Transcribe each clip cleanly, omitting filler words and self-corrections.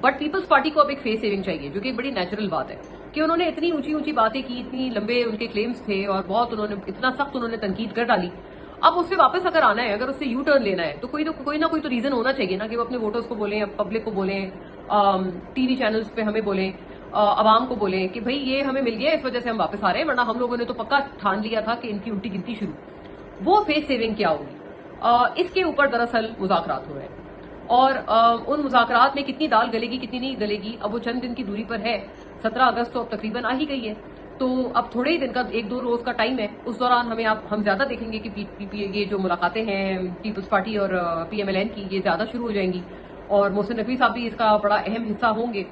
But Peoples party کو اب ایک فیس سیونگ چاہیے، جو کہ ایک بڑی نیچرل بات ہے کہ انہوں نے اتنی اونچی اونچی باتیں کی، اتنی لمبے ان کے کلیمز تھے اور بہت انہوں نے اتنا سخت انہوں نے تنقید کر ڈالی. اب اس سے واپس اگر آنا ہے، اگر اس سے یو ٹرن لینا ہے، تو کوئی نہ کوئی تو ریزن ہونا چاہیے نا، کہ وہ اپنے ووٹرز کو بولیں، پبلک کو بولیں، ٹی وی چینلز پہ ہمیں بولیں، عوام کو بولیں کہ بھئی یہ ہمیں مل گیا، اس وجہ سے ہم واپس آ رہے ہیں، ورنہ ہم لوگوں نے تو پکا ٹھان لیا تھا کہ ان کی الٹی گنتی شروع. وہ فیس سیونگ کیا ہوگی؟ اس کے اوپر دراصل مذاکرات ہو رہے ہیں، اور ان مذاکرات میں کتنی دال گلے گی کتنی نہیں گلے گی، اب وہ چند دن کی دوری پر ہے. 17 اگست تو اب تقریباً آ ہی گئی ہے، تو اب تھوڑے ہی دن کا 1-2 روز کا ٹائم ہے. اس دوران ہم زیادہ دیکھیں گے کہ یہ جو ملاقاتیں ہیں پیپلز پارٹی اور پی ایم ایل این کی، یہ زیادہ شروع ہو جائیں گی، اور محسن نقوی صاحب بھی اس کا بڑا اہم حصہ ہوں گے.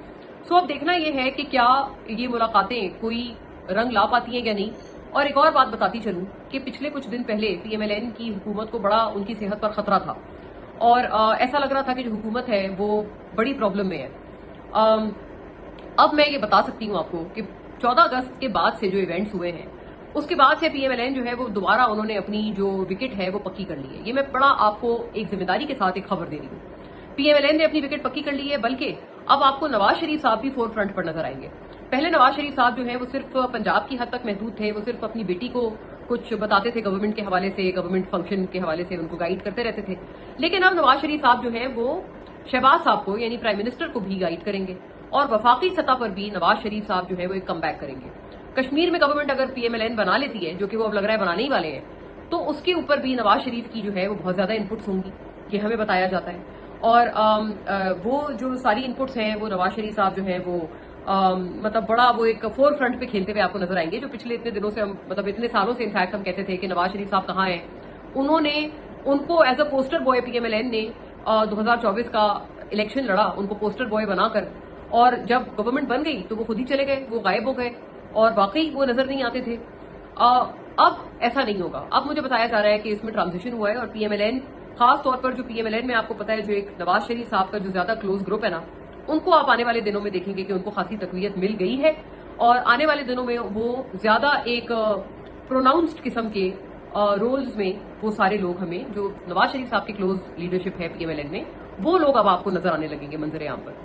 سو اب دیکھنا یہ ہے کہ کیا یہ ملاقاتیں کوئی رنگ لا پاتی ہیں یا نہیں. اور ایک اور بات بتاتی چلوں کہ پچھلے کچھ دن پہلے پی ایم ایل این کی حکومت کو بڑا ان کی صحت پر خطرہ تھا، اور ایسا لگ رہا تھا کہ جو حکومت ہے وہ بڑی پرابلم میں ہے. اب میں یہ بتا سکتی ہوں آپ کو کہ 14 اگست کے بعد سے جو ایونٹس ہوئے ہیں، اس کے بعد سے پی ایم ایل این جو ہے وہ دوبارہ انہوں نے اپنی جو وکٹ ہے وہ پکی کر لی ہے. یہ میں بڑا آپ کو ایک ذمہ داری کے ساتھ ایک خبر دے رہی ہوں. پی ایم ایل این نے اپنی وکٹ پکی کر لی ہے، بلکہ اب آپ کو نواز شریف صاحب بھی فور فرنٹ پر نظر آئیں گے. پہلے نواز شریف صاحب جو ہیں وہ صرف پنجاب کی حد تک محدود تھے، وہ صرف اپنی بیٹی کو کچھ بتاتے تھے گورنمنٹ کے حوالے سے، گورنمنٹ فنکشن کے حوالے سے ان کو گائیڈ کرتے رہتے تھے. لیکن اب نواز شریف صاحب جو ہیں وہ شہباز صاحب کو یعنی پرائم منسٹر کو بھی گائیڈ کریں گے، اور وفاقی سطح پر بھی نواز شریف صاحب جو ہے وہ ایک کم بیک کریں گے. کشمیر میں گورنمنٹ اگر پی ایم ایل این بنا لیتی ہے، جو کہ وہ اب لگ رہا ہے بنانے ہی والے ہیں، تو اس کے اوپر بھی نواز شریف کی جو ہے وہ بہت زیادہ انپٹس ہوں گی، یہ ہمیں بتایا جاتا ہے. اور وہ جو ساری انپٹس ہیں وہ نواز شریف صاحب جو ہیں وہ مطلب بڑا وہ ایک فور فرنٹ پہ کھیلتے ہوئے آپ کو نظر آئیں گے. جو پچھلے اتنے دنوں سے مطلب اتنے سالوں سے انفیکٹ ہم کہتے تھے کہ نواز شریف صاحب کہاں ہیں، انہوں نے ان کو as a poster boy P M L N نے 2024 کا الیکشن لڑا ان کو پوسٹر بوائے بنا کر، اور جب گورنمنٹ بن گئی تو وہ خود ہی چلے گئے، وہ غائب ہو گئے، اور واقعی وہ نظر نہیں آتے تھے. اب ایسا نہیں ہوگا. اب مجھے بتایا جا رہا ہے کہ اس میں ٹرانزیشن ہوا ہے، اور پی ایم ایل این خاص طور پر جو پی ایم ایل این میں آپ کو پتا ہے جو ایک نواز شریف صاحب کا جو زیادہ کلوز گروپ ہے نا، ان کو آپ آنے والے دنوں میں دیکھیں گے کہ ان کو خاصی تقویت مل گئی ہے، اور آنے والے دنوں میں وہ زیادہ ایک پروناؤنسڈ قسم کے رولز میں وہ سارے لوگ ہمیں جو نواز شریف صاحب کی کلوز لیڈرشپ ہے پی ایم ایل این میں، وہ لوگ اب آپ کو نظر آنے لگیں گے منظر عام پر.